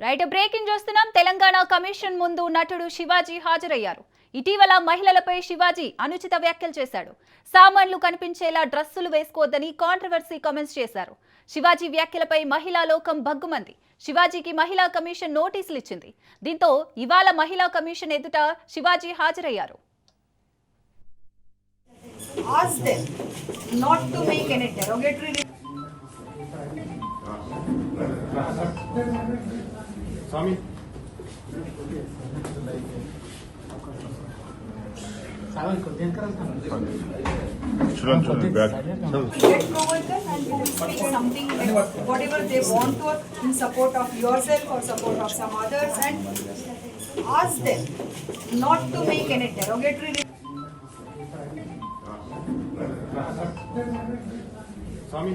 Right breaking చూస్తున్నాం. Telangana commission ముందు నటుడు శివాజీ హాజరయ్యారు. ఇటీవల మహిళలపై శివాజీ అనుచిత వ్యాఖ్యలు చేశాడు. సామాన్లు కనిపించేలా డ్రెస్సులు వేసుకోవద్దని కాంట్రవర్సీ కామెంట్స్ చేశారు. శివాజీ వ్యాఖ్యలపై మహిళా లోకం భగ్గుమంది. శివాజీకి మహిళా కమిషన్ నోటీసులు ఇచ్చింది. దీంతో ఇవాళ మహిళా కమిషన్ ఎదుట శివాజీ హాజరయ్యారు. Ask them not to make any derogatory. Swami. Get provocative and speak something like whatever they want to in support of yourself or support of some others, and ask them not to make any derogatory. Swami.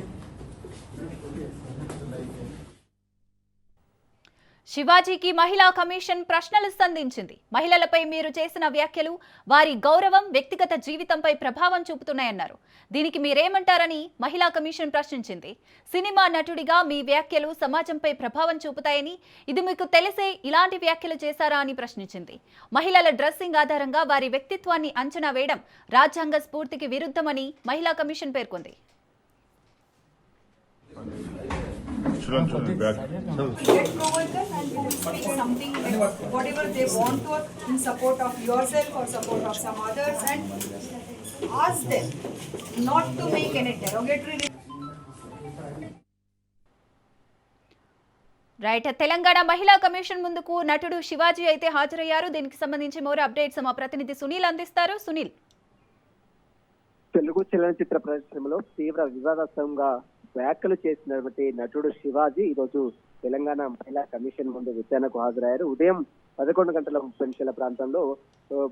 శివాజీకి మహిళా commission ప్రశ్నలు సంధించింది. మహిళలపై మీరు చేసిన వ్యాఖ్యలు వారి గౌరవం, వ్యక్తిగత జీవితంపై ప్రభావం చూపుతున్నాయన్నారు. దీనికి మీరేమంటారని మహిళా కమిషన్ ప్రశ్నించింది. సినిమా నటుడిగా మీ వ్యాఖ్యలు సమాజంపై ప్రభావం చూపుతాయని, ఇది మీకు తెలిసే ఇలాంటి వ్యాఖ్యలు చేశారా అని ప్రశ్నించింది. మహిళల డ్రెస్సింగ్ ఆధారంగా వారి వ్యక్తిత్వాన్ని అంచనా వేయడం రాజ్యాంగ స్ఫూర్తికి విరుద్ధమని మహిళా కమిషన్ పేర్కొంది. Get provocative and speak something like whatever they want to in support of yourself or support of some others, and ask them not to make any derogatory. Right. Telangana మహిళా కమిషన్ ముందుకు నటుడు శివాజీ అయితే హాజరయ్యారు. దీనికి సంబంధించి మోర్ అప్డేట్స్ మా ప్రతినిధి సునీల్ అందిస్తారు. సునీల్, తెలుగు చలనచిత్ర పరిశ్రమలో తీవ్ర వివాదాస్పదంగా వ్యాఖ్యలు చేసినటువంటి నటుడు శివాజీ ఈరోజు తెలంగాణ మహిళా కమిషన్ ముందు విచారణకు హాజరయ్యారు. ఉదయం 11:30 ప్రాంతంలో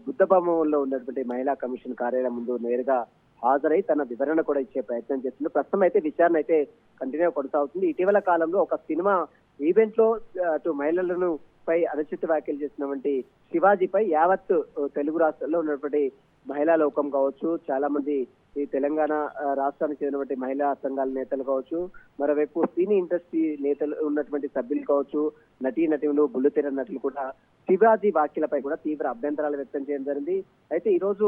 బుద్ధభవనంలో ఉన్నటువంటి మహిళా కమిషన్ కార్యాలయం ముందు నేరుగా హాజరై తన వివరణ కూడా ఇచ్చే ప్రయత్నం చేస్తుంది. ప్రస్తుతం అయితే విచారణ అయితే కంటిన్యూ కొనసాగుతుంది. ఇటీవల కాలంలో ఒక సినిమా ఈవెంట్ లో అటు మహిళలను పై అనుచిత వ్యాఖ్యలు చేసినటువంటి శివాజీపై యావత్ తెలుగు రాష్ట్రాల్లో ఉన్నటువంటి మహిళా లోకం కావచ్చు, చాలా మంది ఈ తెలంగాణ రాష్ట్రానికి చెందినటువంటి మహిళా సంఘాల నేతలు కావచ్చు, మరోవైపు సినీ ఇండస్ట్రీ నేతలు ఉన్నటువంటి సభ్యులు కావచ్చు, నటీనటులు, బుల్లితెర నటులు కూడా శివాజీ వ్యాఖ్యలపై కూడా తీవ్ర అభ్యంతరాలు వ్యక్తం చేయడం జరిగింది. అయితే ఈ రోజు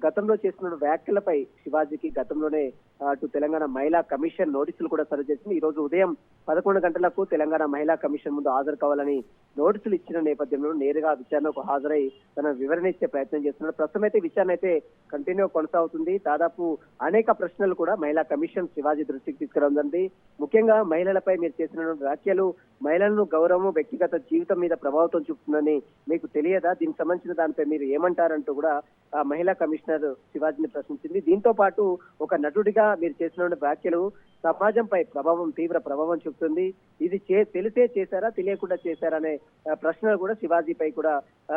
గతంలో చేసిన వ్యాఖ్యలపై శివాజీకి గతంలోనే అటు తెలంగాణ మహిళా కమిషన్ నోటీసులు కూడా సర్వ్ చేసింది. ఈ రోజు ఉదయం 11 గంటలకు తెలంగాణ మహిళా కమిషన్ ముందు హాజరు కావాలని నోటీసులు ఇచ్చిన నేపథ్యంలో నేరుగా విచారణకు హాజరై తన వివరణ ఇచ్చే ప్రయత్నం చేస్తున్నారు. ప్రస్తుతం అయితే విచారణ అయితే కంటిన్యూ కొనసాగుతుంది. దాదాపు అనేక ప్రశ్నలు కూడా మహిళా కమిషన్ శివాజీ దృష్టికి తీసుకురావడం జరిగింది. ముఖ్యంగా మహిళలపై మీరు చేసిన వ్యాఖ్యలు మహిళలను గౌరవం, వ్యక్తిగత జీవితం మీద ప్రభావితం చూపుతుందని మీకు తెలియదా? దీనికి సంబంధించిన దానిపై మీరు ఏమంటారంటూ కూడా ఆ మహిళా కమిషనర్ శివాజీని ప్రశ్నించింది. దీంతో పాటు ఒక నటుడిగా మీరు చేసిన వ్యాఖ్యలు సమాజంపై తీవ్ర ప్రభావం చూపుతుంది. ఇది తెలిసే చేశారా, తెలియకుండా చేశారా అనే ప్రశ్నలు కూడా శివాజీపై కూడా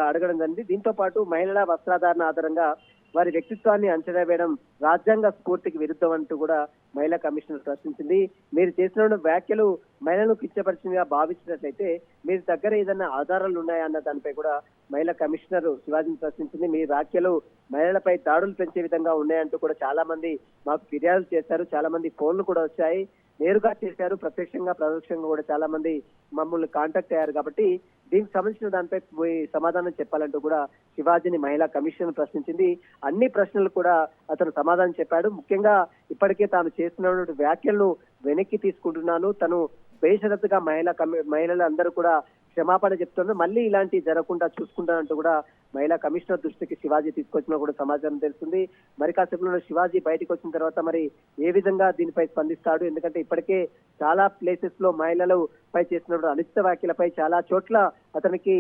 అడగడం జరిగింది. దీంతో పాటు మహిళల వస్త్రాధారణ ఆధారంగా వారి వ్యక్తిత్వాన్ని అంచనా వేయడం రాజ్యాంగ స్ఫూర్తికి విరుద్ధం అంటూ కూడా మహిళా కమిషనర్ ప్రశ్నించింది. మీరు చేసిన వ్యాఖ్యలు మహిళలను కించపరిచిందిగా భావించినట్లయితే మీరు దగ్గర ఏదైనా ఆధారాలు ఉన్నాయా అన్న దానిపై కూడా మహిళా కమిషనర్ శివాజీని ప్రశ్నించింది. మీ వ్యాఖ్యలు మహిళలపై దాడులు పెంచే విధంగా ఉన్నాయంటూ కూడా చాలా మంది మాకు ఫిర్యాదులు చేశారు, చాలా మంది ఫోన్లు కూడా వచ్చాయి, నేరుగా చేశారు, ప్రత్యక్షంగా పరోక్షంగా కూడా చాలా మంది మమ్మల్ని కాంటాక్ట్ అయ్యారు. కాబట్టి దీనికి సంబంధించిన దానిపై సమాధానం చెప్పాలంటూ కూడా శివాజీని మహిళా కమిషన్ ప్రశ్నించింది. అన్ని ప్రశ్నలు కూడా అతను సమాధానం చెప్పాడు. ముఖ్యంగా ఇప్పటికే తాను చేస్తున్న వ్యాఖ్యలను వెనక్కి తీసుకుంటున్నాను, తను బేషరతుగా మహిళలందరూ కూడా క్షమాపణ చెప్తున్నారు, మళ్ళీ ఇలాంటి జరగకుండా చూసుకుంటానంటూ కూడా మహిళా కమిషనర్ దృష్టికి శివాజీ తీసుకొచ్చినా కూడా సమాచారం తెలుస్తుంది. మరి కాసేపులో శివాజీ బయటకు వచ్చిన తర్వాత మరి ఏ విధంగా దీనిపై స్పందిస్తాడు? ఎందుకంటే ఇప్పటికే చాలా ప్లేసెస్ లో మహిళలు పై చేసినప్పుడు అనుచిత వ్యాఖ్యలపై చాలా చోట్ల అతనికి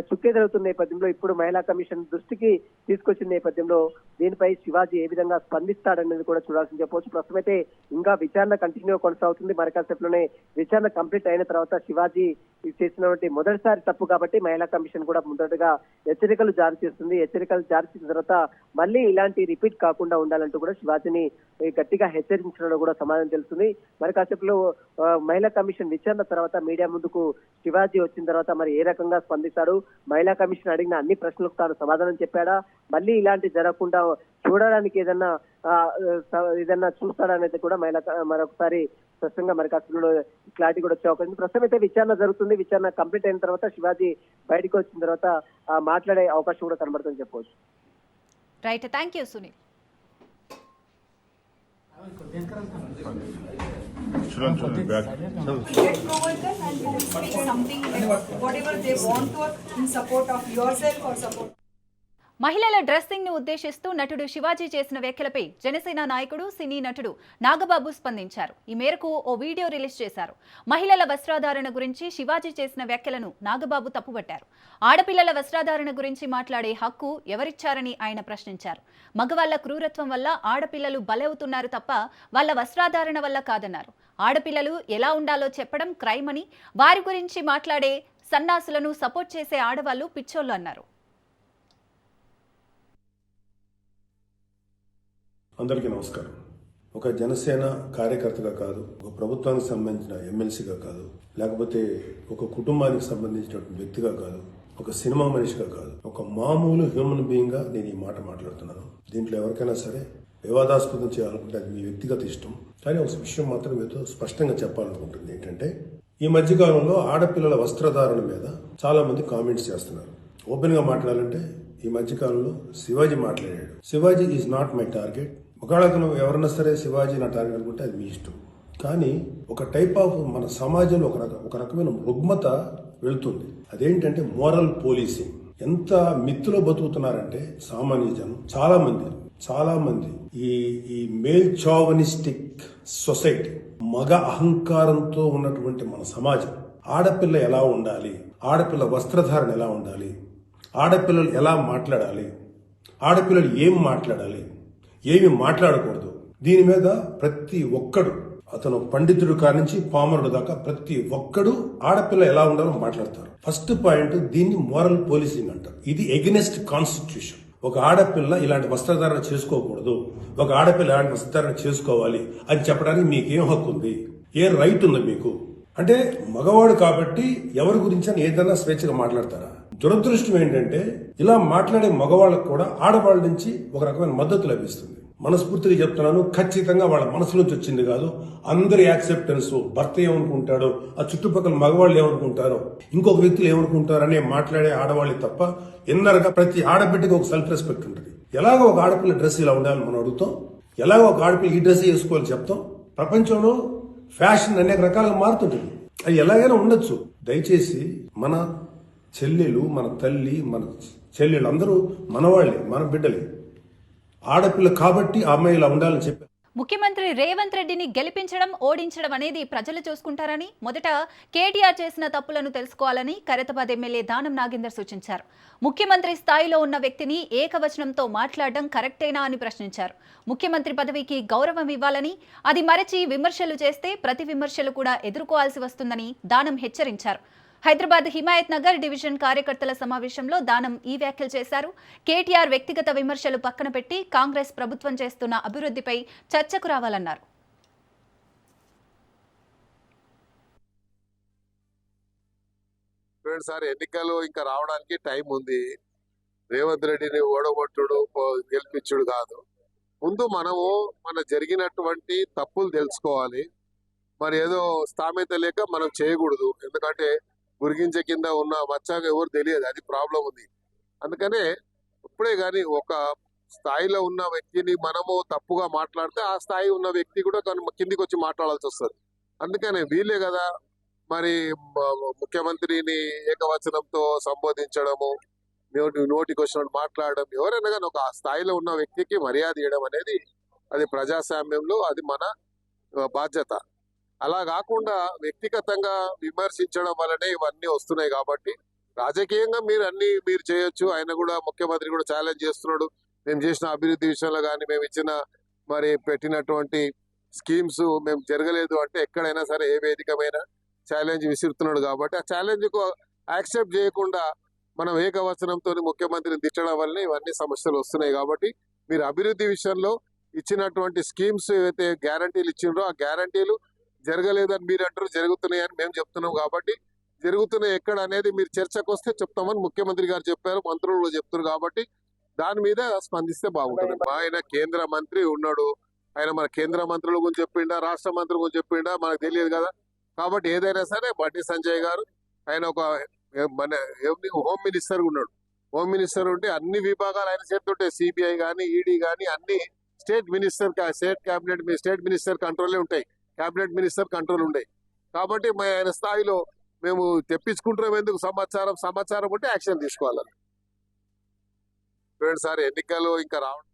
చుక్కెదురుతున్న నేపథ్యంలో ఇప్పుడు మహిళా కమిషన్ దృష్టికి తీసుకొచ్చిన నేపథ్యంలో దీనిపై శివాజీ ఏ విధంగా స్పందిస్తాడనేది కూడా చూడాల్సింది చెప్పవచ్చు. ప్రస్తుతం అయితే ఇంకా విచారణ కంటిన్యూ కొనసాగుతుంది. మరి కాసేపులోనే విచారణ కంప్లీట్ అయిన తర్వాత శివాజీ చేసినటువంటి మొదటిసారి తప్పు కాబట్టి మహిళా కమిషన్ కూడా మొదటగా హెచ్చరికలు జారీ చేస్తుంది. హెచ్చరికలు జారీ చేసిన తర్వాత మళ్ళీ ఇలాంటి రిపీట్ కాకుండా ఉండాలంటూ కూడా శివాజీని గట్టిగా హెచ్చరించడంలో కూడా సమాధానం తెలుస్తుంది. మరి కాసేపులో మహిళా కమిషన్ విచారణ తర్వాత మీడియా ముందుకు శివాజీ వచ్చిన తర్వాత మరి ఏ రకంగా స్పందిస్తాడు, మహిళా కమిషన్ అడిగిన అన్ని ప్రశ్నలకు తాను సమాధానం చెప్పాడా, మళ్ళీ ఇలాంటి జరగకుండా చూడడానికి ఏదన్నా చూస్తాడనేది కూడా మరొకసారి స్పష్టంగా మరి కాస్త క్లారిటీ కూడా వచ్చే అవకాశం ఉంది. ప్రస్తుతం అయితే విచారణ జరుగుతుంది. విచారణ కంప్లీట్ అయిన తర్వాత శివాజీ బయటకు వచ్చిన తర్వాత మాట్లాడే అవకాశం కూడా కనబడుతుందని చెప్పవచ్చు. Right, thank you Sunil. Get co-workers and you speak something like whatever they want to in support of yourself or support. మహిళల డ్రెస్సింగ్ ను ఉద్దేశిస్తూ నటుడు శివాజీ చేసిన వ్యాఖ్యలపై జనసేన నాయకుడు సినీ నటుడు నాగబాబు స్పందించారు. ఈ మేరకు ఓ వీడియో రిలీజ్ చేశారు. మహిళల వస్త్రధారణ గురించి శివాజీ చేసిన వ్యాఖ్యలను నాగబాబు తప్పుపట్టారు. ఆడపిల్లల వస్త్రధారణ గురించి మాట్లాడే హక్కు ఎవరిచ్చారని ఆయన ప్రశ్నించారు. మగవాళ్ల క్రూరత్వం వల్ల ఆడపిల్లలు బలవుతున్నారు తప్ప వాళ్ళ వస్త్రధారణ వల్ల కాదన్నారు. ఆడపిల్లలు ఎలా ఉండాలో చెప్పడం క్రైమ్ అని, వారి గురించి మాట్లాడే సన్నాసులను సపోర్ట్ చేసే ఆడవాళ్లు పిచ్చోళ్లు అన్నారు. అందరికీ నమస్కారం. ఒక జనసేన కార్యకర్తగా కాదు, ఒక ప్రభుత్వానికి సంబంధించిన ఎమ్మెల్సీగా కాదు, లేకపోతే ఒక కుటుంబానికి సంబంధించిన వ్యక్తిగా కాదు, ఒక సినిమా మనిషిగా కాదు, ఒక మామూలు హ్యూమన్ బీయింగ్ గా నేను ఈ మాట మాట్లాడుతున్నాను. దీంట్లో ఎవరికైనా సరే వివాదాస్పదం చేయాలనుకుంటే అది మీ వ్యక్తిగత ఇష్టం. కానీ ఒక విషయం మాత్రం మీతో స్పష్టంగా చెప్పాలనుకుంటుంది ఏంటంటే, ఈ మధ్యకాలంలో ఆడపిల్లల వస్త్రధారణ మీద చాలా మంది కామెంట్స్ చేస్తున్నారు. ఓపెన్ గా మాట్లాడాలంటే ఈ మధ్యకాలంలో శివాజీ మాట్లాడాడు. Shivaji is not my target. ఒకవేళ ఎవరన్నా సరే శివాజీ నా టార్గెట్ అనుకుంటే అది మీ ఇష్టం. కానీ ఒక టైప్ ఆఫ్ మన సమాజంలో ఒక రకమైన రుగ్మత వెళుతుంది. అదేంటంటే మోరల్ పోలీసింగ్. ఎంత మిత్తులో బతుకుతున్నారంటే సామాన్య జనం చాలా మంది ఈ మేల్ చావనిస్టిక్ సొసైటీ, మగ అహంకారంతో ఉన్నటువంటి మన సమాజం, ఆడపిల్ల ఎలా ఉండాలి, ఆడపిల్ల వస్త్రధారణ ఎలా ఉండాలి, ఆడపిల్లలు ఎలా మాట్లాడాలి, ఆడపిల్లలు ఏం మాట్లాడాలి, ఏమి మాట్లాడకూడదు, దీని మీద ప్రతి ఒక్కడు, అతను పండితుడు కానించి పామరుడు దాకా ప్రతి ఒక్కడు ఆడపిల్ల ఎలా ఉండాలో మాట్లాడతారు. ఫస్ట్ పాయింట్, దీన్ని మోరల్ పోలీసింగ్ అంటారు. ఇది ఎగెనెస్ట్ కాన్స్టిట్యూషన్. ఒక ఆడపిల్ల ఇలాంటి వస్త్రధారణ చేసుకోకూడదు, ఒక ఆడపిల్ల ఇలాంటి వస్త్రధారణ చేసుకోవాలి అని చెప్పడానికి మీకేం హక్కు ఉంది, ఏ రైట్ ఉంది మీకు? అంటే మగవాడు కాబట్టి ఎవరి గురించి అని ఏదైనా స్వేచ్ఛగా మాట్లాడతారా? దురదృష్టం ఏంటంటే ఇలా మాట్లాడే మగవాళ్ళకు కూడా ఆడవాళ్ళ నుంచి ఒక రకమైన మద్దతు లభిస్తుంది. మనస్ఫూర్తిగా చెప్తున్నాను, ఖచ్చితంగా వాళ్ళ మనసులోంచి వచ్చింది కాదు. అందరి యాక్సెప్టెన్స్, భర్త ఏమనుకుంటాడో, ఆ చుట్టుపక్కల మగవాళ్ళు ఏమనుకుంటారో, ఇంకొక వ్యక్తులు ఏమనుకుంటారో అనే మాట్లాడే ఆడవాళ్ళే తప్ప ఎన్నరగా ప్రతి ఆడబిడ్డకి ఒక సెల్ఫ్ రెస్పెక్ట్ ఉంటుంది. ఎలాగో ఒక ఆడపిల్ల డ్రెస్ ఇలా ఉండాలని మనం అడుగుతాం, ఎలాగో ఒక ఆడపిల్ల ఈ డ్రెస్ వేసుకోవాలని చెప్తాం. ప్రపంచంలో ఫ్యాషన్ అనేక రకాలుగా మారుతుంటుంది, అది ఎలాగైనా ఉండొచ్చు. దయచేసి మన చెల్లెలు, మన తల్లి, మన చెల్లెలు అందరూ మనవాళ్లే, మన బిడ్డలే. ఆడపిల్ల కాబట్టి ఆ అమ్మాయి ఇలా ఉండాలని చెప్పారు. ముఖ్యమంత్రి రేవంత్ రెడ్డిని గెలిపించడం, ఓడించడం అనేది ప్రజలు చూసుకుంటారని, మొదట కేటీఆర్ చేసిన తప్పులను తెలుసుకోవాలని ఖైరతాబాద్ ఎమ్మెల్యే దానం నాగేందర్ సూచించారు. ముఖ్యమంత్రి స్థాయిలో ఉన్న వ్యక్తిని ఏకవచనంతో మాట్లాడడం కరెక్టేనా అని ప్రశ్నించారు. ముఖ్యమంత్రి పదవికి గౌరవం ఇవ్వాలని, అది మరచి విమర్శలు చేస్తే ప్రతి విమర్శలు కూడా ఎదుర్కోవాల్సి వస్తుందని దానం హెచ్చరించారు. హైదరాబాద్ హిమాయత్ నగర్ డివిజన్ కార్యకర్తల సమావేశంలో దానం ఈ వ్యాఖ్యలు చేశారు. కేటీఆర్ వ్యక్తిగత విమర్శలు పక్కన పెట్టి కాంగ్రెస్ ప్రభుత్వం చేస్తున్న అభివృద్ధిపై చర్చకు రావాలన్నారు. సార్, ఎన్నికలు ఇంకా రావడానికి టైం ఉంది. రేవంత్ రెడ్డిని ఓడగొట్టుడు, గెలిపించుడు కాదు. ముందు మనము మన జరిగినటువంటి తప్పులు తెలుసుకోవాలి. మరి ఏదో స్థామిత లేక మనం చేయకూడదు. ఎందుకంటే గురిగించ కింద ఉన్న మచ్చాక ఎవరు తెలియదు, అది ప్రాబ్లం ఉంది. అందుకనే ఇప్పుడే గాని ఒక స్థాయిలో ఉన్న వ్యక్తిని మనము తప్పుగా మాట్లాడితే ఆ స్థాయి ఉన్న వ్యక్తి కూడా కిందికి వచ్చి మాట్లాడాల్సి వస్తుంది. అందుకనే వీళ్ళే కదా మరి ముఖ్యమంత్రిని ఏకవచనంతో సంబోధించడము, నోటికి వచ్చినట్టు మాట్లాడడం, ఎవరైనా కానీ ఒక స్థాయిలో ఉన్న వ్యక్తికి మర్యాద ఇవ్వడం అనేది అది ప్రజాస్వామ్యంలో అది మన బాధ్యత. అలా కాకుండా వ్యక్తిగతంగా విమర్శించడం వల్లనే ఇవన్నీ వస్తున్నాయి. కాబట్టి రాజకీయంగా మీరు చేయొచ్చు. ఆయన కూడా, ముఖ్యమంత్రి కూడా ఛాలెంజ్ చేస్తున్నాడు. మేము చేసిన అభివృద్ధి విషయంలో కానీ, మేము ఇచ్చిన మరి పెట్టినటువంటి స్కీమ్స్ మేము జరగలేదు అంటే ఎక్కడైనా సరే ఏ వేదికమైన ఛాలెంజ్ విసురుతున్నాడు. కాబట్టి ఆ ఛాలెంజ్ కు యాక్సెప్ట్ చేయకుండా మనం ఏకవచనంతో ముఖ్యమంత్రిని తిట్టడం వల్లనే ఇవన్నీ సమస్యలు వస్తున్నాయి. కాబట్టి మీరు అభివృద్ధి విషయంలో ఇచ్చినటువంటి స్కీమ్స్ ఏవైతే గ్యారంటీలు ఇచ్చిండ్రో ఆ గ్యారంటీలు జరగలేదని మీరు అంటారు, జరుగుతున్నాయని మేము చెప్తున్నాం. కాబట్టి జరుగుతున్నాయి ఎక్కడ అనేది మీరు చర్చకు వస్తే చెప్తామని ముఖ్యమంత్రి గారు చెప్పారు, మంత్రులు చెప్తున్నారు. కాబట్టి దాని మీద స్పందిస్తే బాగుంటుంది. ఆయన కేంద్ర మంత్రి ఉన్నాడు, ఆయన మన కేంద్ర మంత్రుల గురించి చెప్పిండా, రాష్ట్ర మంత్రుల గురించి చెప్పిండా మనకు తెలియదు కదా. కాబట్టి ఏదైనా సరే బండి సంజయ్ గారు ఆయన ఒక మన హోమ్ మినిస్టర్ ఉన్నాడు. హోమ్ మినిస్టర్ ఉంటే అన్ని విభాగాలు ఆయన చేస్తుంటాయి. సిబిఐ కానీ, ఈడీ కానీ అన్ని స్టేట్ మినిస్టర్ కంట్రోలే ఉంటాయి. క్యాబినెట్ మినిస్టర్ కంట్రోల్ ఉంటాయి. కాబట్టి ఆయన స్థాయిలో మేము తెప్పించుకుంటున్నాం. ఎందుకు సమాచారం ఉంటే యాక్షన్ తీసుకోవాలని. చూడండి సార్, ఎన్నికలు ఇంకా రావడం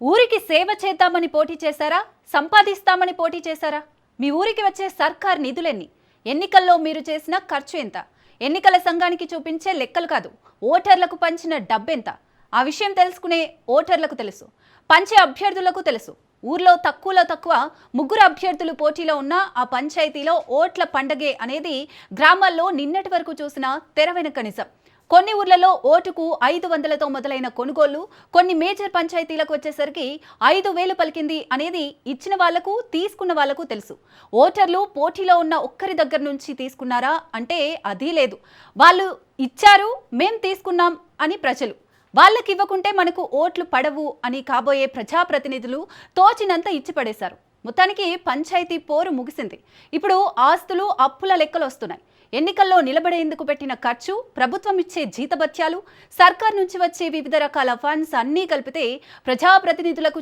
ఊరికి సేవ చేద్దామని పోటీ చేశారా? సంపాదిస్తామని పోటీ చేశారా? మీ ఊరికి వచ్చే సర్కార్ నిధులెన్ని? ఎన్నికల్లో మీరు చేసిన ఖర్చు ఎంత? ఎన్నికల సంఘానికి చూపించే లెక్కలు కాదు, ఓటర్లకు పంచిన డబ్బెంత? ఆ విషయం తెలుసుకునే ఓటర్లకు తెలుసు, పంచే అభ్యర్థులకు తెలుసు. ఊర్లో తక్కువలో తక్కువ 3 అభ్యర్థులు పోటీలో ఉన్న ఆ పంచాయతీలో ఓట్ల పండగే అనేది గ్రామాల్లో నిన్నటి వరకు చూసిన తెర వెనుక నిజం. కొన్ని ఊర్లలో ఓటుకు 500తో మొదలైన కొనుగోళ్లు కొన్ని మేజర్ పంచాయతీలకు వచ్చేసరికి 5,000 పలికింది అనేది ఇచ్చిన వాళ్లకు తీసుకున్న వాళ్లకు తెలుసు. ఓటర్లు పోటీలో ఉన్న ఒక్కరి దగ్గర నుంచి తీసుకున్నారా అంటే అది లేదు. వాళ్ళు ఇచ్చారు, మేం తీసుకున్నాం అని ప్రజలు. వాళ్ళకి ఇవ్వకుంటే మనకు ఓట్లు పడవు అని కాబోయే ప్రజాప్రతినిధులు తోచినంత ఇచ్చి పడేశారు. మొత్తానికి పంచాయతీ పోరు ముగిసింది. ఇప్పుడు ఆస్తులు, అప్పుల లెక్కలు వస్తున్నాయి. ఎన్నికల్లో నిలబడేందుకు పెట్టిన ఖర్చు, ప్రభుత్వం ఇచ్చే జీతభత్యాలు, సర్కార్ నుంచి వచ్చే వివిధ రకాల ఫండ్స్ అన్నీ కలిపితే ప్రజాప్రతినిధులకు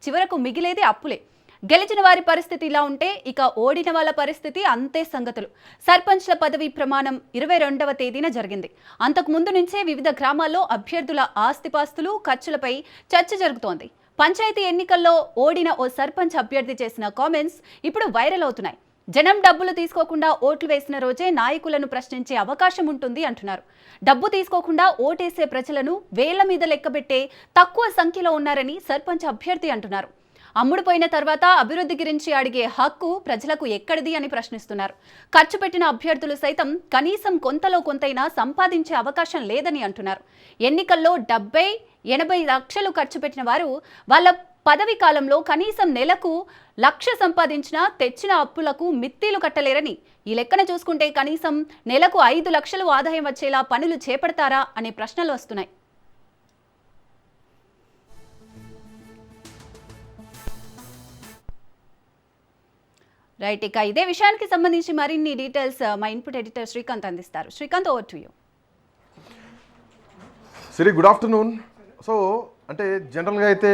చివరకు మిగిలేది అప్పులే. గెలిచిన వారి పరిస్థితి ఇలా ఉంటే ఇక ఓడిన వాళ్ళ పరిస్థితి అంతే సంగతులు. సర్పంచ్ల పదవి ప్రమాణం 22వ తేదీన జరిగింది. అంతకు ముందు నుంచే వివిధ గ్రామాల్లో అభ్యర్థుల ఆస్తిపాస్తులు, ఖర్చులపై చర్చ జరుగుతోంది. పంచాయతీ ఎన్నికల్లో ఓడిన ఓ సర్పంచ్ అభ్యర్థి చేసిన కామెంట్స్ ఇప్పుడు వైరల్ అవుతున్నాయి. జనం డబ్బులు తీసుకోకుండా ఓట్లు వేసిన రోజే నాయకులను ప్రశ్నించే అవకాశం ఉంటుంది అంటున్నారు. డబ్బు తీసుకోకుండా ఓటేసే ప్రజలను వేళ్ల మీద లెక్కబెట్టే తక్కువ సంఖ్యలో ఉన్నారని సర్పంచ్ అభ్యర్థి అంటున్నారు. అమ్ముడుపోయిన తర్వాత అభివృద్ధి గురించి అడిగే హక్కు ప్రజలకు ఎక్కడిది అని ప్రశ్నిస్తున్నారు. ఖర్చు పెట్టిన అభ్యర్థులు సైతం కనీసం కొంతలో కొంతైనా సంపాదించే అవకాశం లేదని అంటున్నారు. ఎన్నికల్లో 70-80 లక్షలు ఖర్చు పెట్టిన వారు వాళ్ళ పదవి కాలంలో కనీసం నెలకు 1,00,000 సంపాదించినా తెచ్చిన అప్పులకు మిత్తీలు కట్టలేరని, ఈ లెక్కన చూసుకుంటే కనీసం నెలకు 5 లక్షలు ఆదాయం వచ్చేలా పనులు చేపడతారా అనే ప్రశ్నలు వస్తున్నాయి. రైట్, ఇక ఇదే విషయానికి సంబంధించి మరిన్ని డీటెయిల్స్ మా ఇన్పుట్ ఎడిటర్ శ్రీకాంత్ అందిస్తారు. Srikanth, over to you. Siri, good afternoon. So అంటే జనరల్గా అయితే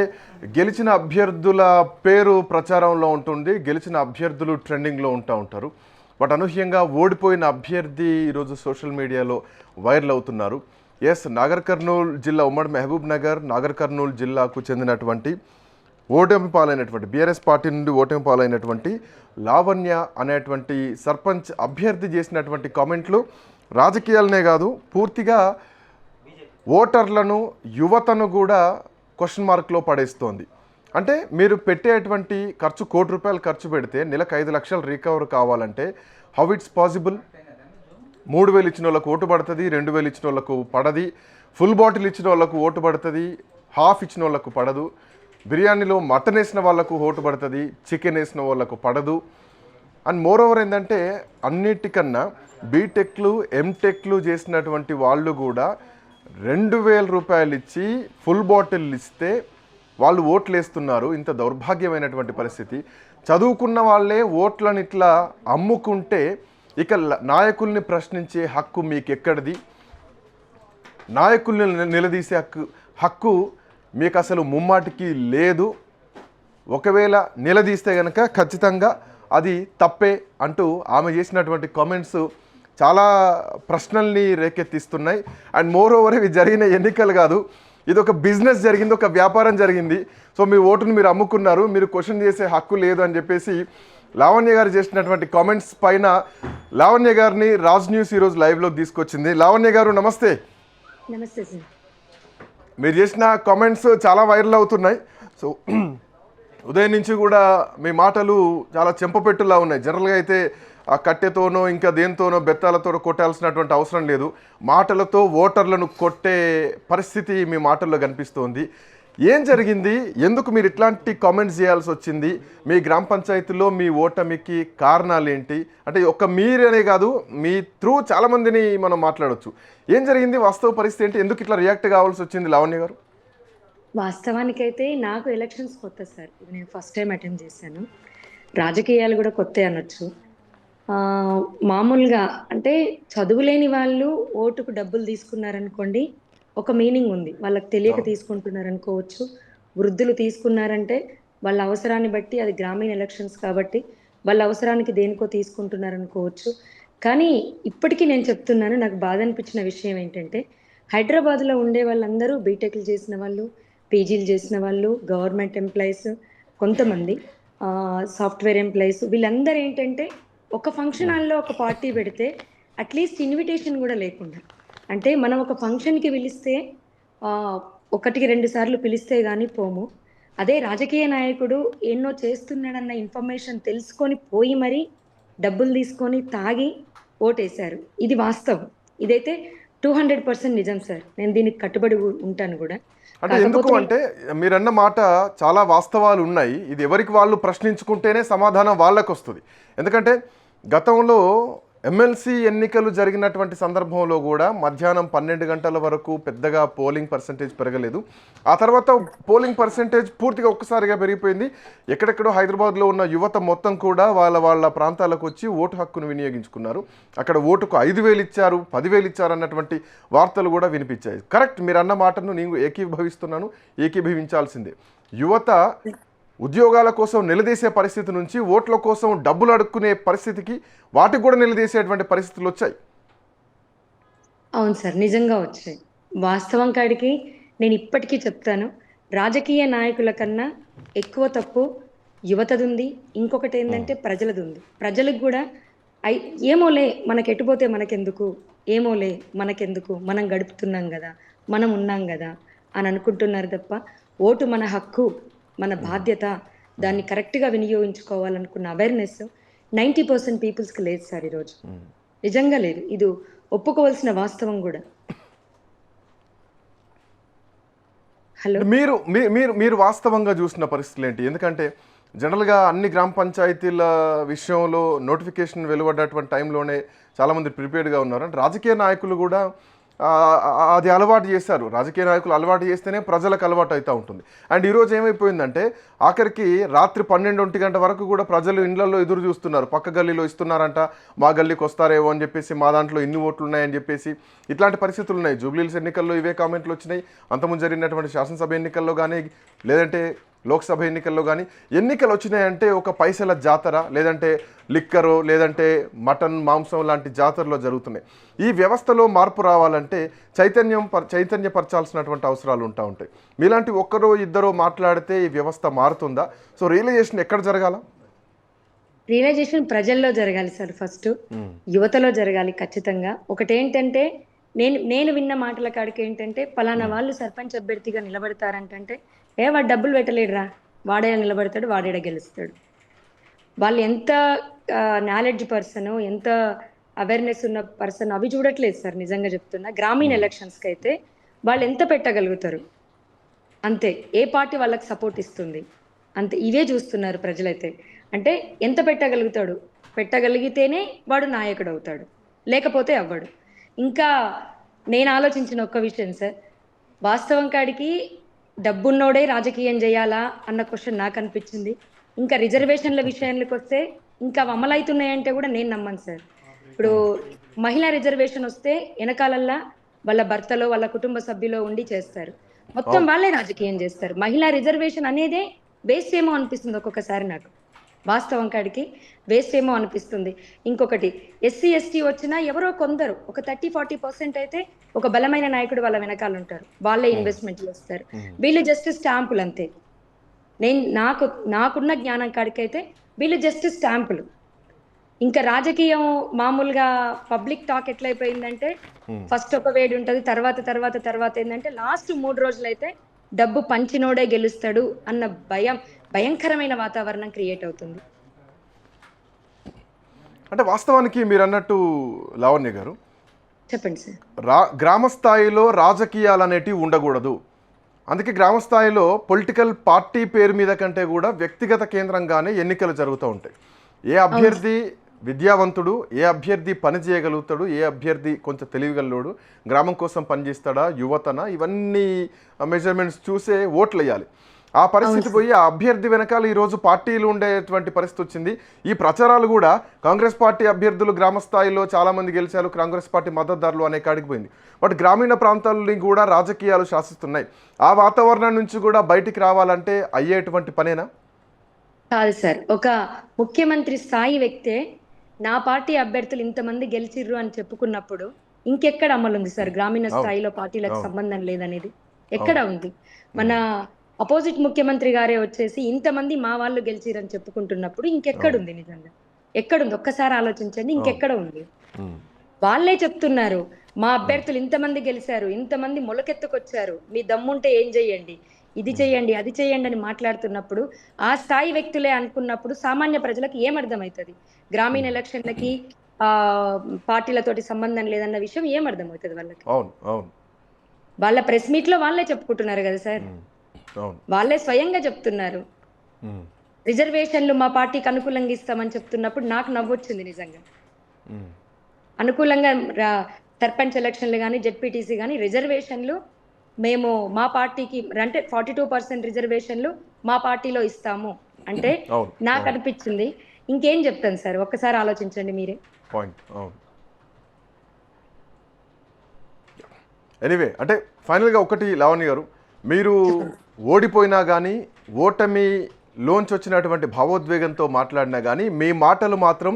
గెలిచిన అభ్యర్థుల పేరు ప్రచారంలో ఉంటుంది, గెలిచిన అభ్యర్థులు ట్రెండింగ్లో ఉంటారు. బట్ అనూహ్యంగా ఓడిపోయిన అభ్యర్థి ఈరోజు సోషల్ మీడియాలో వైరల్ అవుతున్నారు. ఎస్, నాగర్ కర్నూల్ జిల్లా, ఉమ్మడి మహబూబ్ నగర్ నాగర్ కర్నూల్ జిల్లాకు చెందినటువంటి ఓటమి పాలైనటువంటి బీఆర్ఎస్ పార్టీ నుండి ఓటమి పాలైనటువంటి లావణ్య అనేటువంటి సర్పంచ్ అభ్యర్థి చేసినటువంటి కామెంట్లు రాజకీయాలనే కాదు, పూర్తిగా ఓటర్లను, యువతను కూడా క్వశ్చన్ మార్క్లో పడేస్తోంది. అంటే మీరు పెట్టేటువంటి ఖర్చు ₹1,00,00,000 ఖర్చు పెడితే నెలకు 5 లక్షలు రికవర్ కావాలంటే హౌ ఇట్స్ పాసిబుల్? 3,000 ఇచ్చిన వాళ్ళకు ఓటు పడుతుంది, 2,000 ఇచ్చిన వాళ్ళకు పడది, ఫుల్ బాటిల్ ఇచ్చిన వాళ్ళకు ఓటు పడుతుంది, హాఫ్ ఇచ్చిన వాళ్ళకు పడదు, బిర్యానీలో మటన్ వేసిన వాళ్ళకు ఓటు పడుతుంది, చికెన్ వేసిన వాళ్ళకు పడదు. అండ్ మోర్ ఓవర్ ఏంటంటే అన్నిటికన్నా బీటెక్లు, ఎంటెక్లు చేసినటువంటి వాళ్ళు కూడా ₹2,000 ఇచ్చి ఫుల్ బాటిల్ ఇస్తే వాళ్ళు ఓట్లు వేస్తున్నారు. ఇంత దౌర్భాగ్యమైనటువంటి పరిస్థితి. చదువుకున్న వాళ్ళే ఓట్లను ఇట్లా అమ్ముకుంటే ఇక నాయకుల్ని ప్రశ్నించే హక్కు మీకు ఎక్కడిది? నాయకుల్ని నిలదీసే హక్కు మీకు అసలు ముమ్మాటికి లేదు. ఒకవేళ నిలదీస్తే కనుక ఖచ్చితంగా అది తప్పే అంటూ ఆమె చేసినటువంటి కామెంట్స్ చాలా ప్రశ్నల్ని రేకెత్తిస్తున్నాయి. అండ్ మోర్ ఓవర్ ఇవి జరిగిన ఎన్నికలు కాదు, ఇది ఒక బిజినెస్ జరిగింది, ఒక వ్యాపారం జరిగింది. సో మీ ఓటును మీరు అమ్ముకున్నారు, మీరు క్వశ్చన్ చేసే హక్కు లేదు అని చెప్పేసి లావణ్య గారు చేసినటువంటి కామెంట్స్ పైన లావణ్య గారిని రాజ్ న్యూస్ ఈరోజు లైవ్లోకి తీసుకొచ్చింది. లావణ్య గారు నమస్తే. నమస్తే సార్. మీరు చేసిన కామెంట్స్ చాలా వైరల్ అవుతున్నాయి. సో ఉదయం నుంచి కూడా మీ మాటలు చాలా చెంపపెట్టులా ఉన్నాయి. జనరల్గా అయితే ఆ కట్టెతోనో ఇంకా దేనితోనో బెత్తాలతో కొట్టాల్సినటువంటి అవసరం లేదు. మాటలతో ఓటర్లను కొట్టే పరిస్థితి మీ మాటల్లో కనిపిస్తోంది. ఏం జరిగింది? ఎందుకు మీరు ఇట్లాంటి కామెంట్స్ చేయాల్సి వచ్చింది? మీ గ్రామ పంచాయతీలో మీ ఓటమికి కారణాలు ఏంటి? అంటే ఒక్క మీరనే కాదు, మీ త్రూ చాలామందిని మనం మాట్లాడవచ్చు. ఏం జరిగింది? వాస్తవ పరిస్థితి ఏంటి? ఎందుకు ఇట్లా రియాక్ట్ కావాల్సి వచ్చింది లావణ్య గారు? వాస్తవానికైతే నాకు ఎలక్షన్స్ కొత్త సార్. ఇది నేను ఫస్ట్ టైం అటెంప్ట్ చేశాను. రాజకీయాలు కూడా కొత్త అనొచ్చు. మామూలుగా అంటే చదువులేని వాళ్ళు ఓటుకు డబ్బులు తీసుకున్నారనుకోండి, ఒక మీనింగ్ ఉంది. వాళ్ళకి తెలియక తీసుకుంటున్నారనుకోవచ్చు. వృద్ధులు తీసుకున్నారంటే వాళ్ళ అవసరాన్ని బట్టి, అది గ్రామీణ ఎలక్షన్స్ కాబట్టి వాళ్ళ అవసరానికి దేనికో తీసుకుంటున్నారనుకోవచ్చు. కానీ ఇప్పటికీ నేను చెప్తున్నాను, నాకు బాధ అనిపించిన విషయం ఏంటంటే, హైదరాబాద్లో ఉండే వాళ్ళందరూ బీటెక్లు చేసిన వాళ్ళు, పీజీలు చేసిన వాళ్ళు, గవర్నమెంట్ ఎంప్లాయీస్, కొంతమంది సాఫ్ట్వేర్ ఎంప్లాయీస్, వీళ్ళందరూ ఏంటంటే ఒక ఫంక్షన్ హాల్లో ఒక పార్టీ పెడితే అట్లీస్ట్ ఇన్విటేషన్ కూడా లేకుండా, అంటే మనం ఒక ఫంక్షన్కి పిలిస్తే 1-2 సార్లు పిలిస్తే కానీ పోము. అదే రాజకీయ నాయకుడు ఎన్నో చేస్తున్నాడన్న ఇన్ఫర్మేషన్ తెలుసుకొని పోయి మరీ డబ్బులు తీసుకొని తాగి ఓటేశారు. ఇది వాస్తవం. ఇదైతే 200% నిజం సార్. నేను దీనికి కట్టుబడి ఉంటాను కూడా. అంటే ఎందుకు అంటే మీరన్న మాట చాలా వాస్తవాలు ఉన్నాయి. ఇది ఎవరికి వాళ్ళు ప్రశ్నించుకుంటేనే సమాధానం వాళ్ళకు వస్తుంది. ఎందుకంటే గతంలో ఎమ్మెల్సీ ఎన్నికలు జరిగినటువంటి సందర్భంలో కూడా మధ్యాహ్నం 12 గంటల వరకు పెద్దగా పోలింగ్ పర్సెంటేజ్ పెరగలేదు. ఆ తర్వాత పోలింగ్ పర్సెంటేజ్ పూర్తిగా ఒక్కసారిగా పెరిగిపోయింది. ఎక్కడెక్కడో హైదరాబాద్లో ఉన్న యువత మొత్తం కూడా వాళ్ళ ప్రాంతాలకు వచ్చి ఓటు హక్కును వినియోగించుకున్నారు. అక్కడ ఓటుకు 5,000 ఇచ్చారు, 10,000 ఇచ్చారు అన్నటువంటి వార్తలు కూడా వినిపించాయి. కరెక్ట్, మీరు అన్న మాటను నేను ఏకీభవిస్తున్నాను, ఏకీభవించాల్సిందే. యువత ఉద్యోగాల కోసం నిలదీసే పరిస్థితి నుంచి ఓట్ల కోసం డబ్బులు అడుక్కునే పరిస్థితికి, వాటికి కూడా నిలదీసేటువంటి పరిస్థితులు వచ్చాయి. అవును సార్, నిజంగా వచ్చాయి. వాస్తవం కాడికి నేను ఇప్పటికీ చెప్తాను, రాజకీయ నాయకుల కన్నా ఎక్కువ తప్పు యువతది ఉంది. ఇంకొకటి ఏంటంటే ప్రజలది ఉంది. ప్రజలకు కూడా ఏమోలే మనకు ఎటుపోతే మనకెందుకు, ఏమోలే మనకెందుకు, మనం గడుపుతున్నాం కదా, మనం ఉన్నాం కదా అని అనుకుంటున్నారు తప్ప, ఓటు మన హక్కు, మన బాధ్యత, దాన్ని కరెక్ట్గా వినియోగించుకోవాలనుకున్న అవేర్నెస్ 90% పీపుల్స్కి లేదు సార్ ఈరోజు. నిజంగా లేదు. ఇది ఒప్పుకోవాల్సిన వాస్తవం కూడా. హలో, మీరు వాస్తవంగా చూసిన పరిస్థితులు ఏంటి? ఎందుకంటే జనరల్గా అన్ని గ్రామ పంచాయతీల విషయంలో నోటిఫికేషన్ వెలువడ్డటువంటి టైంలోనే చాలామంది ప్రిపేర్డ్గా ఉన్నారు. అంటే రాజకీయ నాయకులు కూడా అది అలవాటు చేశారు. రాజకీయ నాయకులు అలవాటు చేస్తేనే ప్రజలకు అలవాటు అవుతూ ఉంటుంది. అండ్ ఈరోజు ఏమైపోయిందంటే ఆఖరికి రాత్రి 12-1 గంట వరకు కూడా ప్రజలు ఇళ్లలో ఎదురు చూస్తున్నారు. పక్క గల్లీలో ఇస్తున్నారంట, మా గల్లీకి వస్తారేమో అని చెప్పేసి, మా దాంట్లో ఇన్ని ఓట్లు ఉన్నాయని చెప్పేసి ఇట్లాంటి పరిస్థితులు ఉన్నాయి. జూబ్లీహిల్స్ ఎన్నికల్లో ఇవే కామెంట్లు వచ్చినాయి. అంతకుముందు జరిగినటువంటి శాసనసభ ఎన్నికల్లో కానీ, లేదంటే లోక్సభ ఎన్నికల్లో కానీ ఎన్నికలు వచ్చినాయంటే ఒక పైసల జాతర, లేదంటే లిక్కరు, లేదంటే మటన్ మాంసం లాంటి జాతరలో జరుగుతున్నాయి. ఈ వ్యవస్థలో మార్పు రావాలంటే చైతన్యపరచాల్సినటువంటి అవసరాలు ఉంటాయి. మీలాంటి ఒక్కరో ఇద్దరో మాట్లాడితే ఈ వ్యవస్థ మారుతుందా? సో రియలైజేషన్ ఎక్కడ జరగాల? రియలైజేషన్ ప్రజల్లో జరగాలి సార్. ఫస్ట్ యువతలో జరగాలి ఖచ్చితంగా. ఒకటేంటంటే నేను విన్న మాటల కాడికి ఏంటంటే, పలానా వాళ్ళు సర్పంచ్ అభ్యర్థిగా నిలబడతారంటే, వాడు డబ్బులు పెట్టలేడురా, వాడే నిలబడతాడు, వాడే గెలుస్తాడు. వాళ్ళు ఎంత నాలెడ్జ్ పర్సన్, ఎంత అవేర్నెస్ ఉన్న పర్సన్, అవి చూడట్లేదు సార్. నిజంగా చెప్తున్నా, గ్రామీణ ఎలక్షన్స్కి అయితే వాళ్ళు ఎంత పెట్టగలుగుతారు అంతే, ఏ పార్టీ వాళ్ళకి సపోర్ట్ ఇస్తుంది అంతే, ఇవే చూస్తున్నారు ప్రజలైతే. అంటే ఎంత పెట్టగలుగుతాడు, పెట్టగలిగితేనే వాడు నాయకుడు అవుతాడు, లేకపోతే అవ్వడు. ఇంకా నేను ఆలోచించిన ఒక్క విషయం సార్, వాస్తవం కాడికి డబ్బున్నోడే రాజకీయం చేయాలా అన్న క్వశ్చన్ నాకు అనిపించింది. ఇంకా రిజర్వేషన్ల విషయానికి వస్తే ఇంకా అమలవుతున్నాయంటే కూడా నేను నమ్మను సార్. ఇప్పుడు మహిళా రిజర్వేషన్ వస్తే వెనకాలల్లా వాళ్ళ భర్తలో, వాళ్ళ కుటుంబ సభ్యులో ఉండి చేస్తారు, మొత్తం వాళ్ళే రాజకీయం చేస్తారు. మహిళా రిజర్వేషన్ అనేదే వేస్ట్ ఏమో అనిపిస్తుంది ఒక్కొక్కసారి నాకు. వాస్తవం కాడికి వేస్ట్ ఏమో అనిపిస్తుంది. ఇంకొకటి, ఎస్సీ ఎస్టీ వచ్చినా ఎవరో కొందరు, ఒక 30-40% అయితే ఒక బలమైన నాయకుడు వాళ్ళ వెనకాల ఉంటారు, వాళ్ళే ఇన్వెస్ట్మెంట్లు వస్తారు. వీళ్ళు జస్ట్ స్టాంపులు అంతే. నాకున్న జ్ఞానం కాడికైతే వీళ్ళు జస్ట్ స్టాంపులు. ఇంకా రాజకీయం మామూలుగా పబ్లిక్ టాక్ ఎట్లయిపోయిందంటే ఫస్ట్ ఒక వేడి ఉంటది, తర్వాత ఏంటంటే లాస్ట్ 3 రోజులైతే డబ్బు పంచినోడే గెలుస్తాడు అన్న భయంకరమైన వాతావరణం క్రియేట్ అవుతుంది. అంటే వాస్తవానికి మీరు అన్నట్టు లావణ్య గారు, చెప్పండి సార్. గ్రామ స్థాయిలో రాజకీయాలు అనేటివి ఉండకూడదు. అందుకే గ్రామ స్థాయిలో పొలిటికల్ పార్టీ పేరు మీద కంటే కూడా వ్యక్తిగత కేంద్రంగానే ఎన్నికలు జరుగుతూ ఉంటాయి. ఏ అభ్యర్థి విద్యావంతుడు, ఏ అభ్యర్థి పని చేయగలుగుతాడు, ఏ అభ్యర్థి కొంచెం తెలివిగలడు, గ్రామం కోసం పనిచేస్తాడా, యువతన, ఇవన్నీ మెజర్మెంట్స్ చూసే ఓట్లు వేయాలి. ఆ పరిస్థితి పోయి ఆ అభ్యర్థి వెనకాల ఈరోజు పార్టీలు ఉండేటువంటి పరిస్థితి వచ్చింది. ఈ ప్రచారాలు కూడా కాంగ్రెస్ పార్టీ అభ్యర్థులు గ్రామ స్థాయిలో చాలామంది గెలిచారు, కాంగ్రెస్ పార్టీ మద్దతుదారులు అనే కాడికి పోయింది. బట్ గ్రామీణ ప్రాంతాలని కూడా రాజకీయాలు శాసిస్తున్నాయి. ఆ వాతావరణం నుంచి కూడా బయటికి రావాలంటే అయ్యేటువంటి పనేనా? కాదు సార్. ఒక ముఖ్యమంత్రి స్థాయి వ్యక్తే నా పార్టీ అభ్యర్థులు ఇంతమంది గెలిచిర్రు అని చెప్పుకున్నప్పుడు ఇంకెక్కడ అమలు ఉంది సార్? గ్రామీణ స్థాయిలో పార్టీలకు సంబంధం లేదనేది ఎక్కడ ఉంది? మన అపోజిట్ ముఖ్యమంత్రి గారే వచ్చేసి ఇంతమంది మా వాళ్ళు గెలిచిరని చెప్పుకుంటున్నప్పుడు ఇంకెక్కడుంది? నిజంగా ఎక్కడుంది? ఒక్కసారి ఆలోచించండి, ఇంకెక్కడ ఉంది? వాళ్ళే చెప్తున్నారు మా అభ్యర్థులు ఇంతమంది గెలిచారు, ఇంతమంది మొలకెత్తుకొచ్చారు, మీ దమ్ముంటే ఏం చెయ్యండి, ఇది చేయండి, అది చేయండి అని మాట్లాడుతున్నప్పుడు ఆ స్థాయి వ్యక్తులే అనుకున్నప్పుడు సామాన్య ప్రజలకు ఏమర్థమవుతుంది? గ్రామీణ ఎలక్షన్లకి పార్టీలతోటి సంబంధం లేదన్న విషయం ఏమర్థమవుతుంది వాళ్ళకి? వాళ్ళ ప్రెస్ మీట్ లో వాళ్ళే చెప్పుకుంటున్నారు కదా సార్, వాళ్ళే స్వయంగా చెప్తున్నారు. రిజర్వేషన్లు మా పార్టీకి అనుకూలంగా ఇస్తామని చెప్తున్నప్పుడు నాకు నవ్వొచ్చింది నిజంగా. అనుకూలంగా సర్పంచ్ ఎలక్షన్లు కానీ జెడ్పీటీసీ కానీ రిజర్వేషన్లు మేము మా పార్టీకి అంటే 42% రిజర్వేషన్లు మా పార్టీలో ఇస్తాము అంటే నాకు అనిపించింది. ఇంకేం చెప్తాను సార్? ఒక్కసారి ఆలోచించండి మీరే. ఎనీవే, అంటే ఫైనల్గా ఒకటి లావణ్య గారు, మీరు ఓడిపోయినా కానీ ఓటమిలోంచి వచ్చినటువంటి భావోద్వేగంతో మాట్లాడినా కానీ మీ మాటలు మాత్రం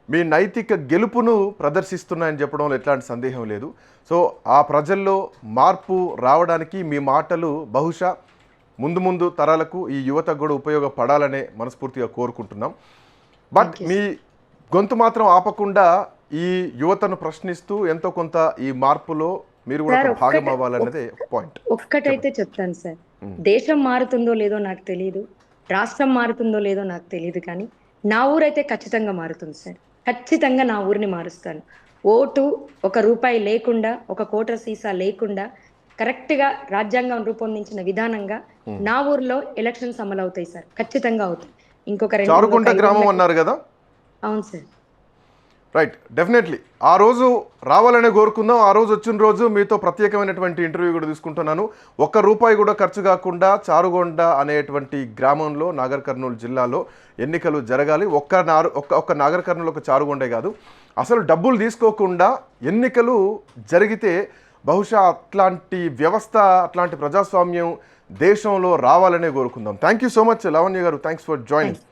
మీ నైతిక గెలుపును ప్రదర్శిస్తున్నాయని చెప్పడంలో ఎట్లాంటి సందేహం లేదు. సో ఆ ప్రజల్లో మార్పు రావడానికి మీ మాటలు బహుశా ముందు తరాలకు, ఈ యువతకు కూడా ఉపయోగపడాలనే మనస్ఫూర్తిగా కోరుకుంటున్నాం. బట్ మీ గొంతు మాత్రం ఆపకుండా ఈ యువతను ప్రశ్నిస్తూ ఎంతో కొంత ఈ మార్పులో మీరు కూడా భాగం అవ్వాలన్నదే పాయింట్. ఒక్కటైతే చెప్తాను సార్, దేశం మారుతుందో లేదో నాకు తెలియదు, రాష్ట్రం మారుతుందో లేదో నాకు తెలియదు, కానీ నా ఊరైతే ఖచ్చితంగా మారుతుంది సార్. ఖచ్చితంగా నా ఊరిని మారుస్తాను. ఓటు 1 రూపాయి లేకుండా, 1 కోట్ల సీసా లేకుండా కరెక్ట్గా రాజ్యాంగం రూపొందించిన విధానంగా నా ఊర్లో ఎలక్షన్స్ అమలు అవుతాయి సార్. ఖచ్చితంగా అవుతాయి. ఇంకొక 2 గ్రామం అన్నారు కదా? అవును సార్. రైట్, డెఫినెట్లీ ఆ రోజు రావాలనే కోరుకుందాం. ఆ రోజు వచ్చిన రోజు మీతో ప్రత్యేకమైనటువంటి ఇంటర్వ్యూ కూడా తీసుకుంటున్నాను. 1 రూపాయి కూడా ఖర్చు కాకుండా చారుగొండ అనేటువంటి గ్రామంలో నాగర్ కర్నూలు జిల్లాలో ఎన్నికలు జరగాలి. ఒక్క నాగర్ కర్నూలు, ఒక చారుగొండే కాదు, అసలు డబ్బులు తీసుకోకుండా ఎన్నికలు జరిగితే బహుశా అట్లాంటి వ్యవస్థ, అట్లాంటి ప్రజాస్వామ్యం దేశంలో రావాలనే కోరుకుందాం. Thank you so much Lavanya గారు, thanks for joining.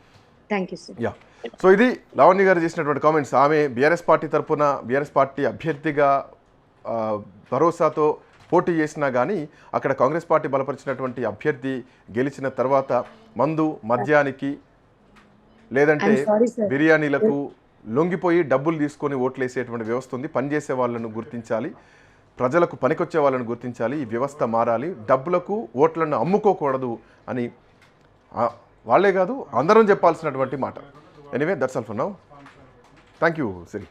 Thank you sir. Yeah, so ఇది లావణ్య గారు చేసినటువంటి కామెంట్స్. ఆమె బీఆర్ఎస్ పార్టీ తరఫున బీఆర్ఎస్ పార్టీ అభ్యర్థిగా భరోసాతో పోటీ చేసినా కానీ అక్కడ కాంగ్రెస్ పార్టీ బలపరిచినటువంటి అభ్యర్థి గెలిచిన తర్వాత మందు, మద్యానికి, లేదంటే బిర్యానీలకు లొంగిపోయి డబ్బులు తీసుకొని ఓట్లు వేసేటువంటి వ్యవస్థ ఉంది. పనిచేసే వాళ్ళను గుర్తించాలి, ప్రజలకు పనికొచ్చే వాళ్ళను గుర్తించాలి, ఈ వ్యవస్థ మారాలి, డబ్బులకు ఓట్లను అమ్ముకోకూడదు అని వాళ్ళే కాదు అందరం చెప్పాల్సినటువంటి మాట. Anyway, that's all for now. Thank you Siri.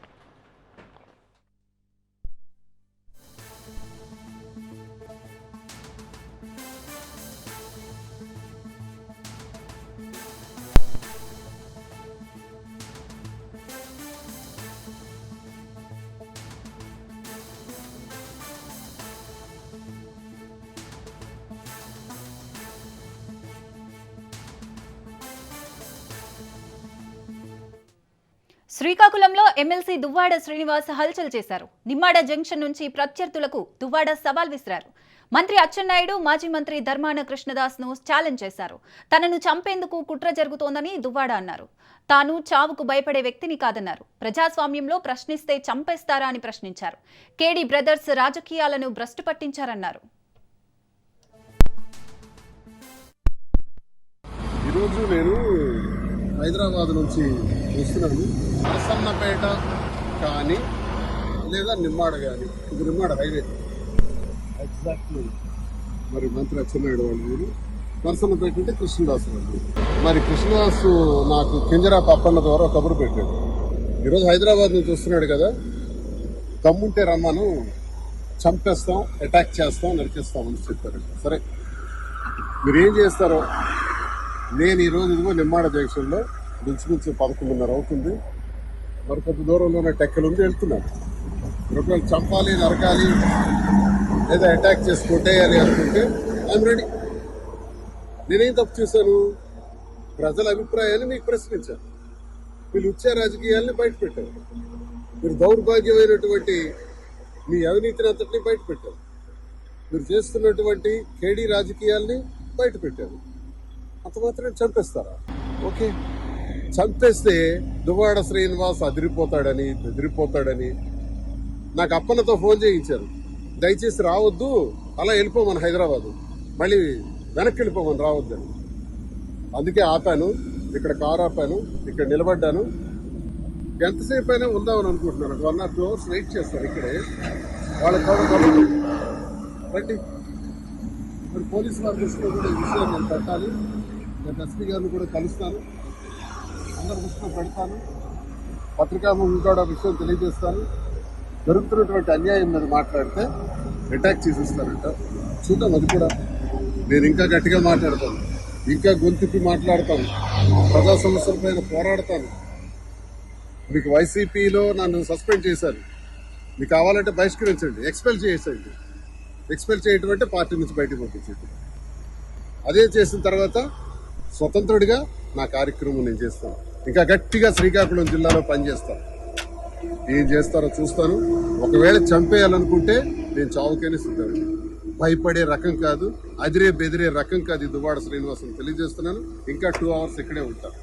శ్రీకాకుళంలో ఎమ్మెల్సీ దువ్వాడ శ్రీనివాస్ హల్చల్ చేశారు. నిమ్మాడ జంక్షన్ నుంచి ప్రత్యర్థులకు దువ్వాడ సవాల్ విసిరారు. మంత్రి అచ్చెన్నాయుడు, మాజీ మంత్రి ధర్మాన కృష్ణదాస్ ను ఛాలెంజ్ చేశారు. తనను చంపేందుకు కుట్ర జరుగుతోందని దువ్వాడ అన్నారు. తాను చావుకు భయపడే వ్యక్తిని కాదన్నారు. ప్రజాస్వామ్యంలో ప్రశ్నిస్తే చంపేస్తారా అని ప్రశ్నించారు. కేడీ బ్రదర్స్ రాజకీయాలను భ్రష్టు పట్టించారన్నారు. ఈరోజు నేను హైదరాబాద్ నుంచి చూస్తున్నాను. ప్రసన్నపేట కానీ లేదా నిమ్మాడ కానీ, ఇది నిమ్మాడ హైవే ఎగ్జాక్ట్లీ. మరి మంత్రి అచ్చెన్నాయుడు వాళ్ళు ఊరు, నరసన్నపేట అంటే కృష్ణదాసు వాళ్ళు. మరి కృష్ణదాసు నాకు కింజరాపు అప్పన్న ద్వారా కబురు పెట్టాడు. ఈరోజు హైదరాబాద్ నుంచి వస్తున్నాడు కదా, దమ్ముంటే రమ్మను, చంపేస్తాం, అటాక్ చేస్తాం, నరికేస్తామని చెప్పారు. సరే మీరు ఏం చేస్తారో, నేను ఈరోజు ఇదిగో నిమ్మాడ జంక్షన్లో నుంచి 11:30 అవుతుంది, మరికొంత దూరంలోనే టెక్కలు ఉంది, వెళ్తున్నాను. ఒకవేళ చంపాలి, నరకాలి లేదా అటాక్ చేసి కొట్టేయాలి అనుకుంటే ఐఎమ్ రెడీ. నేనేం తప్పు చేశాను? ప్రజల అభిప్రాయాన్ని మీకు ప్రశ్నించాను. వీళ్ళు ఉచ్చే రాజకీయాల్ని బయట పెట్టారు, మీరు దౌర్భాగ్యమైనటువంటి మీ అవినీతిని అంతటినీ బయట పెట్టారు, మీరు చేస్తున్నటువంటి కేడీ రాజకీయాల్ని బయట పెట్టారు. అంత మాత్రం చంపేస్తారా? ఓకే, చంపేస్తే దువ్వాడ శ్రీనివాస్ అదిరిపోతాడని బెదిరిపోతాడని నాకు అప్పన్నతో ఫోన్ చేయించారు. దయచేసి రావద్దు, అలా వెళ్ళిపోమని హైదరాబాదు, మళ్ళీ వెనక్కి వెళ్ళిపోమని రావద్దని. అందుకే ఆపాను, ఇక్కడ కారు ఆపాను, ఇక్కడ నిలబడ్డాను. ఎంతసేపు అయినా ఉందామని అనుకుంటున్నాను. 1 or 2 hours వెయిట్ చేస్తాను ఇక్కడే. వాళ్ళ రండి. మరి పోలీసు వారి దృష్టిలో కూడా ఈ విషయం నేను పెట్టాలి. నేను ఎస్పీ గారిని కూడా కలుస్తాను, అందరి దృష్టిలో పెడతాను, పత్రికాముఖం కూడా విషయం తెలియజేస్తాను. జరుగుతున్నటువంటి అన్యాయం మీద మాట్లాడితే అటాక్ చేసేస్తారంట. చూద్దాం, అది కూడా నేను ఇంకా గట్టిగా మాట్లాడతాను, ఇంకా గొంతుకి మాట్లాడతాను, ప్రజా సమస్యల పైన పోరాడతాను. మీకు వైసీపీలో నన్ను సస్పెండ్ చేశారు, మీకు కావాలంటే బహిష్కరించండి, ఎక్స్పెల్ చేసేయండి. ఎక్స్పెల్ చేయటం అంటే పార్టీ నుంచి బయటకు పంపించేది. అదే చేసిన తర్వాత స్వతంత్రుడిగా నా కార్యక్రమం నేను చేస్తాను. ఇంకా గట్టిగా శ్రీకాకుళం జిల్లాలో పనిచేస్తాను. ఏం చేస్తారో చూస్తాను. ఒకవేళ చంపేయాలనుకుంటే నేను చావుకైనా సిద్ధం. భయపడే రకం కాదు, అదిరే బెదిరే రకం కాదు ఈ దువ్వాడ శ్రీనివాసం తెలియజేస్తున్నాను. ఇంకా 2 hours ఇక్కడే ఉంటాను.